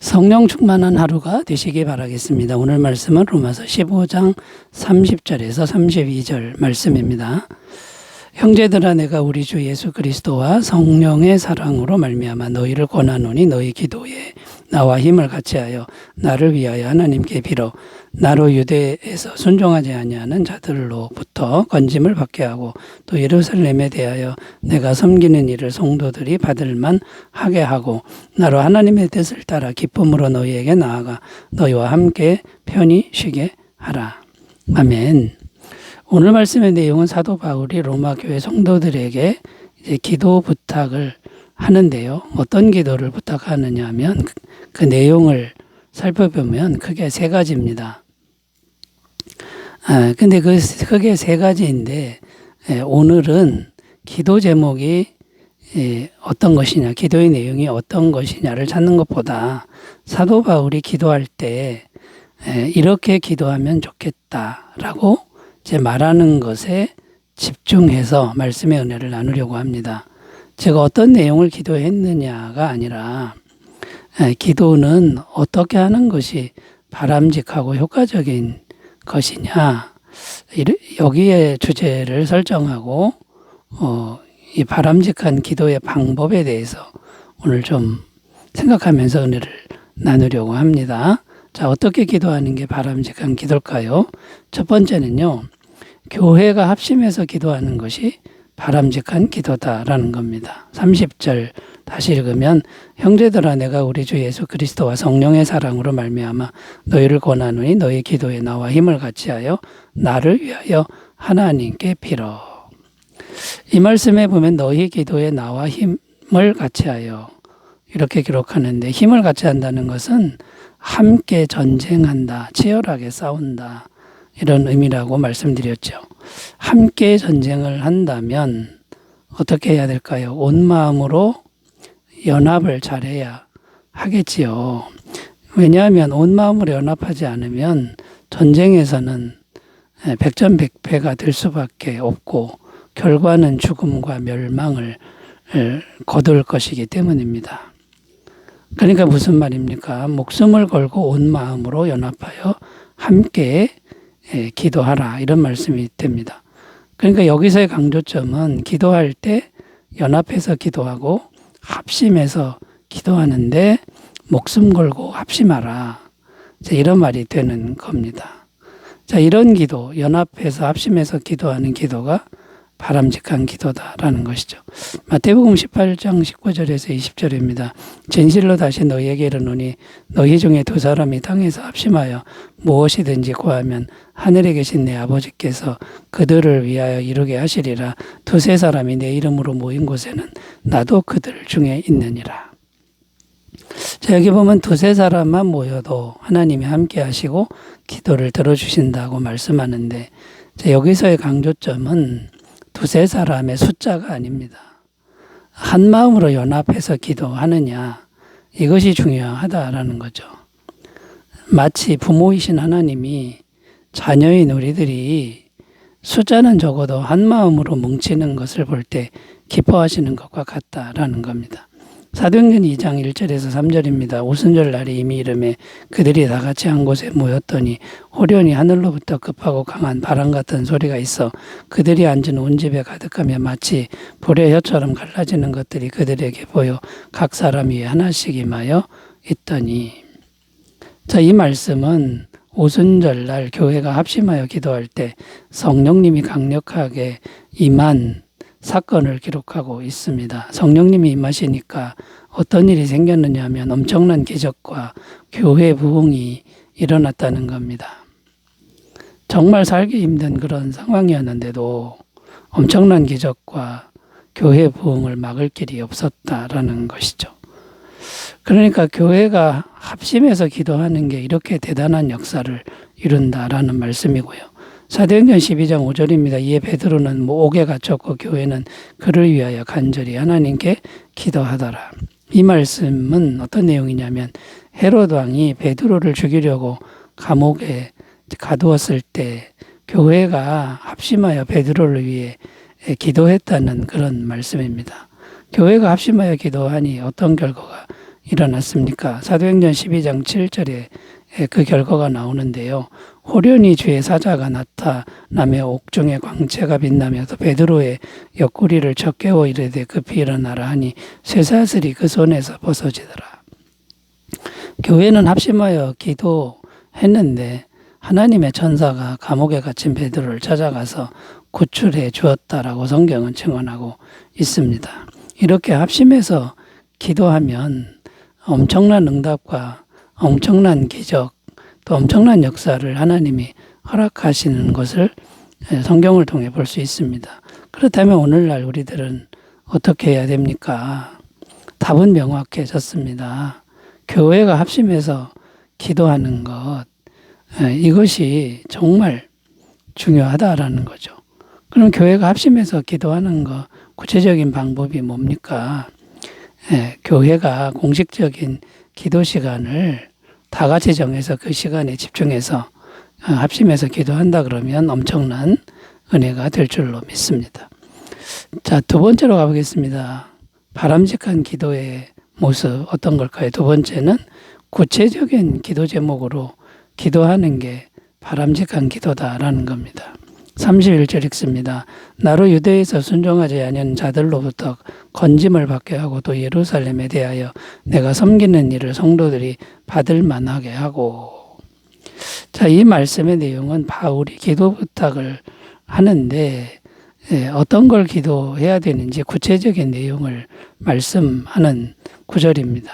성령 충만한 하루가 되시기 바라겠습니다. 오늘 말씀은 로마서 15장 30절에서 32절 말씀입니다. 형제들아, 내가 우리 주 예수 그리스도와 성령의 사랑으로 말미암아 너희를 권하노니 너희 기도에 나와 힘을 같이하여 나를 위하여 하나님께 빌어 나로 유대에서 순종하지 아니하는 자들로부터 건짐을 받게 하고 또 예루살렘에 대하여 내가 섬기는 일을 성도들이 받을만 하게 하고 나로 하나님의 뜻을 따라 기쁨으로 너희에게 나아가 너희와 함께 편히 쉬게 하라. 아멘. 오늘 말씀의 내용은 사도 바울이 로마 교회 성도들에게 이제 기도 부탁을 하는데요. 어떤 기도를 부탁하느냐 하면 그 내용을 살펴보면 크게 세 가지입니다. 근데 크게 세 가지인데 오늘은 기도 제목이 어떤 것이냐, 기도의 내용이 어떤 것이냐를 찾는 것보다 사도 바울이 기도할 때 이렇게 기도하면 좋겠다라고 제 말하는 것에 집중해서 말씀의 은혜를 나누려고 합니다. 제가 어떤 내용을 기도했느냐가 아니라 기도는 어떻게 하는 것이 바람직하고 효과적인 것이냐, 여기에 주제를 설정하고 이 바람직한 기도의 방법에 대해서 오늘 좀 생각하면서 은혜를 나누려고 합니다. 자, 어떻게 기도하는 게 바람직한 기도일까요? 첫 번째는요, 교회가 합심해서 기도하는 것이 바람직한 기도다라는 겁니다. 30절 다시 읽으면 형제들아, 내가 우리 주 예수 그리스도와 성령의 사랑으로 말미암아 너희를 권하노니 너희 기도에 나와 힘을 같이하여 나를 위하여 하나님께 빌어. 이 말씀에 보면 너희 기도에 나와 힘을 같이하여 이렇게 기록하는데, 힘을 같이 한다는 것은 함께 전쟁한다, 치열하게 싸운다, 이런 의미라고 말씀드렸죠. 함께 전쟁을 한다면 어떻게 해야 될까요? 온 마음으로 연합을 잘해야 하겠지요. 왜냐하면 온 마음으로 연합하지 않으면 전쟁에서는 백전백패가 될 수밖에 없고 결과는 죽음과 멸망을 거둘 것이기 때문입니다. 그러니까 무슨 말입니까? 목숨을 걸고 온 마음으로 연합하여 함께 기도하라, 이런 말씀이 됩니다. 그러니까 여기서의 강조점은 기도할 때 연합해서 기도하고 합심해서 기도하는데 목숨 걸고 합심하라, 이런 말이 되는 겁니다. 자, 이런 기도, 연합해서 합심해서 기도하는 기도가 바람직한 기도다라는 것이죠. 마태복음 18장 19절에서 20절입니다. 진실로 다시 너희에게 이르노니 너희 중에 두 사람이 땅에서 합심하여 무엇이든지 구하면 하늘에 계신 내 아버지께서 그들을 위하여 이루게 하시리라. 두세 사람이 내 이름으로 모인 곳에는 나도 그들 중에 있느니라. 자, 여기 보면 두세 사람만 모여도 하나님이 함께 하시고 기도를 들어주신다고 말씀하는데, 자, 여기서의 강조점은 두세 사람의 숫자가 아닙니다. 한 마음으로 연합해서 기도하느냐, 이것이 중요하다라는 거죠. 마치 부모이신 하나님이 자녀인 우리들이 숫자는 적어도 한 마음으로 뭉치는 것을 볼 때 기뻐하시는 것과 같다라는 겁니다. 사도행전 2장 1절에서 3절입니다. 오순절 날이 이미 이름에 그들이 다 같이 한 곳에 모였더니 호련히 하늘로부터 급하고 강한 바람 같은 소리가 있어 그들이 앉은 온 집에 가득하며 마치 불의 혀처럼 갈라지는 것들이 그들에게 보여 각 사람 위에 하나씩 임하여 있더니. 자, 이 말씀은 오순절 날 교회가 합심하여 기도할 때 성령님이 강력하게 임한 사건을 기록하고 있습니다. 성령님이 임하시니까 어떤 일이 생겼느냐 하면 엄청난 기적과 교회 부흥이 일어났다는 겁니다. 정말 살기 힘든 그런 상황이었는데도 엄청난 기적과 교회 부흥을 막을 길이 없었다라는 것이죠. 그러니까 교회가 합심해서 기도하는 게 이렇게 대단한 역사를 이룬다라는 말씀이고요. 사도행전 12장 5절입니다. 이에 베드로는 옥에 갇혔고 교회는 그를 위하여 간절히 하나님께 기도하더라. 이 말씀은 어떤 내용이냐면 헤롯 왕이 베드로를 죽이려고 감옥에 가두었을 때 교회가 합심하여 베드로를 위해 기도했다는 그런 말씀입니다. 교회가 합심하여 기도하니 어떤 결과가 일어났습니까? 사도행전 12장 7절에 그 결과가 나오는데요. 호련히 주의 사자가 나타나며 옥중에 광채가 빛나며 또 베드로의 옆구리를 척깨워 이르되 급히 일어나라 하니 쇠사슬이 그 손에서 벗어지더라. 교회는 합심하여 기도했는데 하나님의 천사가 감옥에 갇힌 베드로를 찾아가서 구출해 주었다라고 성경은 증언하고 있습니다. 이렇게 합심해서 기도하면 엄청난 응답과 엄청난 기적, 또 엄청난 역사를 하나님이 허락하시는 것을 성경을 통해 볼 수 있습니다. 그렇다면 오늘날 우리들은 어떻게 해야 됩니까? 답은 명확해졌습니다. 교회가 합심해서 기도하는 것, 이것이 정말 중요하다라는 거죠. 그럼 교회가 합심해서 기도하는 것, 구체적인 방법이 뭡니까? 교회가 공식적인 기도 시간을 다 같이 정해서 그 시간에 집중해서 합심해서 기도한다 그러면 엄청난 은혜가 될 줄로 믿습니다. 자, 두 번째로 가보겠습니다. 바람직한 기도의 모습 어떤 걸까요? 두 번째는 구체적인 기도 제목으로 기도하는 게 바람직한 기도다라는 겁니다. 31절 읽습니다. 나로 유대에서 순종하지 않은 자들로부터 건짐을 받게 하고 또 예루살렘에 대하여 내가 섬기는 일을 성도들이 받을 만하게 하고. 자, 이 말씀의 내용은 바울이 기도 부탁을 하는데 어떤 걸 기도해야 되는지 구체적인 내용을 말씀하는 구절입니다.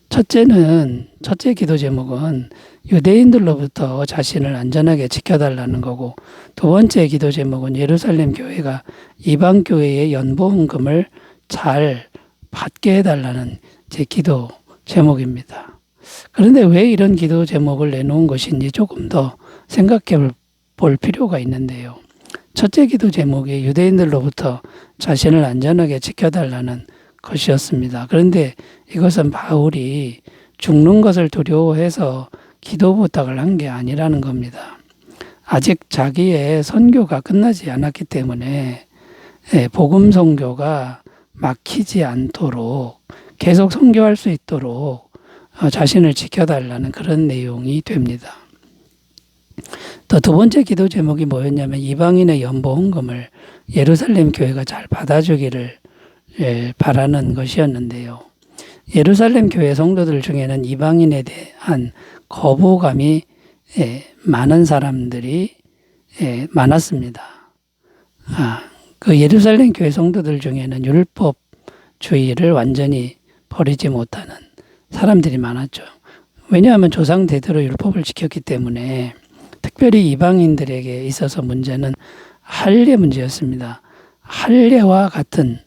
첫째 기도 제목은 유대인들로부터 자신을 안전하게 지켜달라는 거고, 두 번째 기도 제목은 예루살렘 교회가 이방 교회의 연보헌금을 잘 받게 해달라는 제 기도 제목입니다. 그런데 왜 이런 기도 제목을 내놓은 것인지 조금 더 생각해 볼 필요가 있는데요. 첫째 기도 제목이 유대인들로부터 자신을 안전하게 지켜달라는 것이었습니다. 그런데 이것은 바울이 죽는 것을 두려워해서 기도 부탁을 한 게 아니라는 겁니다. 아직 자기의 선교가 끝나지 않았기 때문에 복음 선교가 막히지 않도록 계속 선교할 수 있도록 자신을 지켜달라는 그런 내용이 됩니다. 또 두 번째 기도 제목이 뭐였냐면 이방인의 연보헌금을 예루살렘 교회가 잘 받아주기를 바라는 것이었는데요. 예루살렘 교회 성도들 중에는 이방인에 대한 거부감이 많은 사람들이 많았습니다. 그 예루살렘 교회 성도들 중에는 율법주의를 완전히 버리지 못하는 사람들이 많았죠. 왜냐하면 조상 대대로 율법을 지켰기 때문에 특별히 이방인들에게 있어서 문제는 할례 문제였습니다. 할례와 같은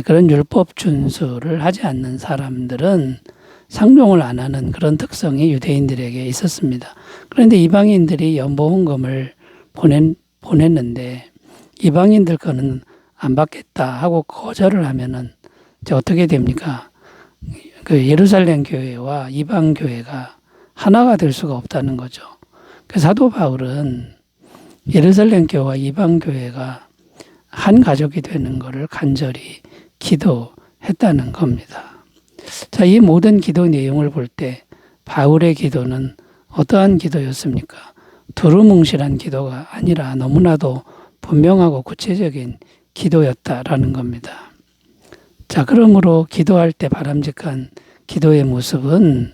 그런 율법 준수를 하지 않는 사람들은 상종을 안 하는 그런 특성이 유대인들에게 있었습니다. 그런데 이방인들이 연보헌금을 보냈는데 이방인들 거는 안 받겠다 하고 거절을 하면은 이제 어떻게 됩니까? 그 예루살렘 교회와 이방 교회가 하나가 될 수가 없다는 거죠. 그 사도 바울은 예루살렘 교회와 이방 교회가 한 가족이 되는 것을 간절히 기도했다는 겁니다. 자, 이 모든 기도 내용을 볼 때 바울의 기도는 어떠한 기도였습니까? 두루뭉실한 기도가 아니라 너무나도 분명하고 구체적인 기도였다라는 겁니다. 자, 그러므로 기도할 때 바람직한 기도의 모습은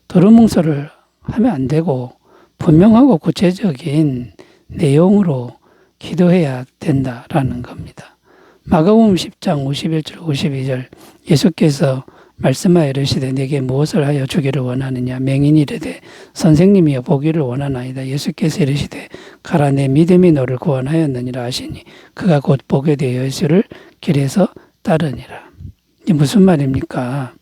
두루뭉술을 하면 안 되고 분명하고 구체적인 내용으로 기도해야 된다라는 겁니다. 마가복음 10장 51절 52절 예수께서 말씀하여 이르시되 내게 무엇을 하여 주기를 원하느냐 맹인이 이르되 선생님이여 보기를 원하나이다. 예수께서 이르시되 가라 내 믿음이 너를 구원하였느니라 하시니 그가 곧 보게 되어 예수를 길에서 따르니라. 이게 무슨 말입니까?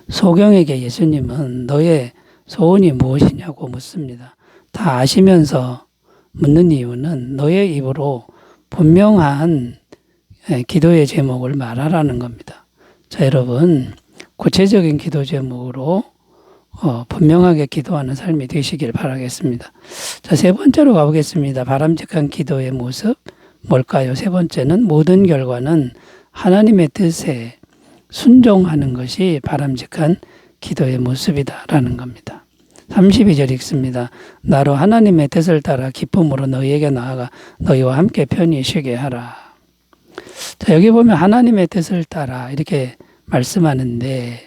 소경에게 예수님은 너의 소원이 무엇이냐고 묻습니다. 다 아시면서 묻는 이유는 너의 입으로 분명한 기도의 제목을 말하라는 겁니다. 자, 여러분 구체적인 기도 제목으로 분명하게 기도하는 삶이 되시길 바라겠습니다. 자, 세 번째로 가보겠습니다. 바람직한 기도의 모습 뭘까요? 세 번째는 모든 결과는 하나님의 뜻에 순종하는 것이 바람직한 기도의 모습이다라는 겁니다. 32절 읽습니다. 나로 하나님의 뜻을 따라 기쁨으로 너희에게 나아가 너희와 함께 편히 쉬게 하라. 자, 여기 보면 하나님의 뜻을 따라 이렇게 말씀하는데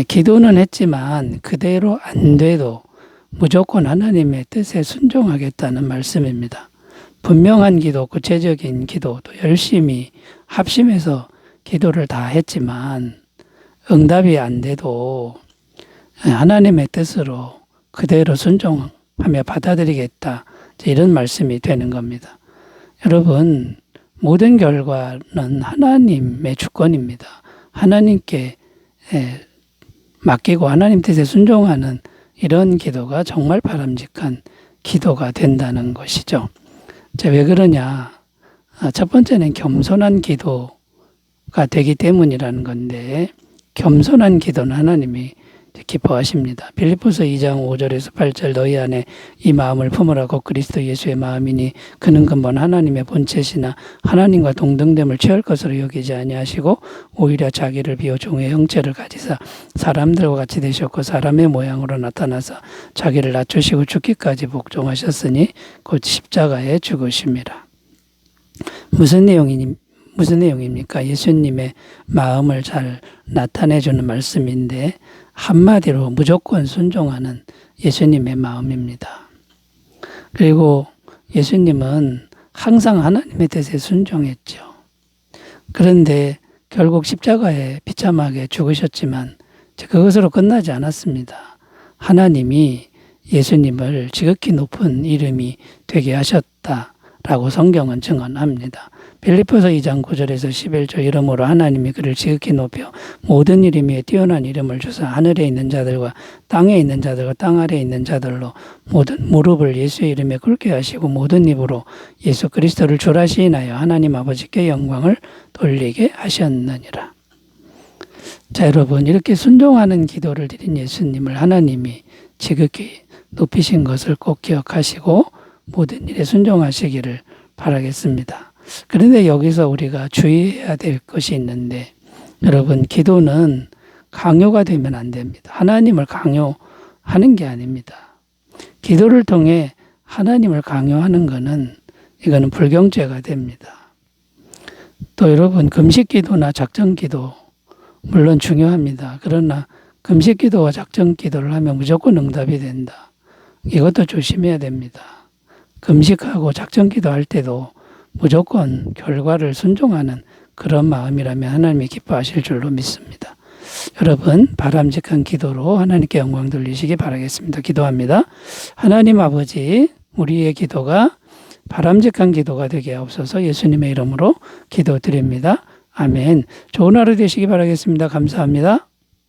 기도는 했지만 그대로 안 돼도 무조건 하나님의 뜻에 순종하겠다는 말씀입니다. 분명한 기도, 구체적인 기도도 열심히 합심해서 기도를 다 했지만 응답이 안 돼도 하나님의 뜻으로 그대로 순종하며 받아들이겠다. 이런 말씀이 되는 겁니다. 여러분, 모든 결과는 하나님의 주권입니다. 하나님께 맡기고 하나님 뜻에 순종하는 이런 기도가 정말 바람직한 기도가 된다는 것이죠. 자, 왜 그러냐? 첫 번째는 겸손한 기도가 되기 때문이라는 건데, 겸손한 기도는 하나님이 기뻐하십니다. 빌립보서 2장 5절에서 8절 너희 안에 이 마음을 품으라 곧 그리스도 예수의 마음이니 그는 근본 하나님의 본체시나 하나님과 동등됨을 취할 것으로 여기지 아니하시고 오히려 자기를 비워 종의 형체를 가지사 사람들과 같이 되셨고 사람의 모양으로 나타나서 자기를 낮추시고 죽기까지 복종하셨으니 곧 십자가에 죽으심이라. 무슨 내용입니까? 예수님의 마음을 잘 나타내주는 말씀인데 한마디로 무조건 순종하는 예수님의 마음입니다. 그리고 예수님은 항상 하나님의 뜻에 순종했죠. 그런데 결국 십자가에 비참하게 죽으셨지만 그것으로 끝나지 않았습니다. 하나님이 예수님을 지극히 높은 이름이 되게 하셨다라고 성경은 증언합니다. 빌립보서 2장 9절에서 11절 이러므로 하나님이 그를 지극히 높여 모든 이름 위에 뛰어난 이름을 주사 하늘에 있는 자들과 땅에 있는 자들과 땅 아래에 있는 자들로 모든 무릎을 예수의 이름에 꿇게 하시고 모든 입으로 예수 그리스도를 주라 시인하여 하나님 아버지께 영광을 돌리게 하셨느니라. 자, 여러분, 이렇게 순종하는 기도를 드린 예수님을 하나님이 지극히 높이신 것을 꼭 기억하시고 모든 일에 순종하시기를 바라겠습니다. 그런데 여기서 우리가 주의해야 될 것이 있는데, 여러분, 기도는 강요가 되면 안 됩니다. 하나님을 강요하는 게 아닙니다. 기도를 통해 하나님을 강요하는 이거는 불경죄가 됩니다. 또 여러분, 금식 기도나 작정 기도 물론 중요합니다. 그러나 금식 기도와 작정 기도를 하면 무조건 응답이 된다. 이것도 조심해야 됩니다. 금식하고 작정 기도할 때도 무조건 결과를 순종하는 그런 마음이라면 하나님이 기뻐하실 줄로 믿습니다. 여러분, 바람직한 기도로 하나님께 영광 돌리시기 바라겠습니다. 기도합니다. 하나님 아버지, 우리의 기도가 바람직한 기도가 되게 하옵소서. 예수님의 이름으로 기도드립니다. 아멘. 좋은 하루 되시기 바라겠습니다. 감사합니다.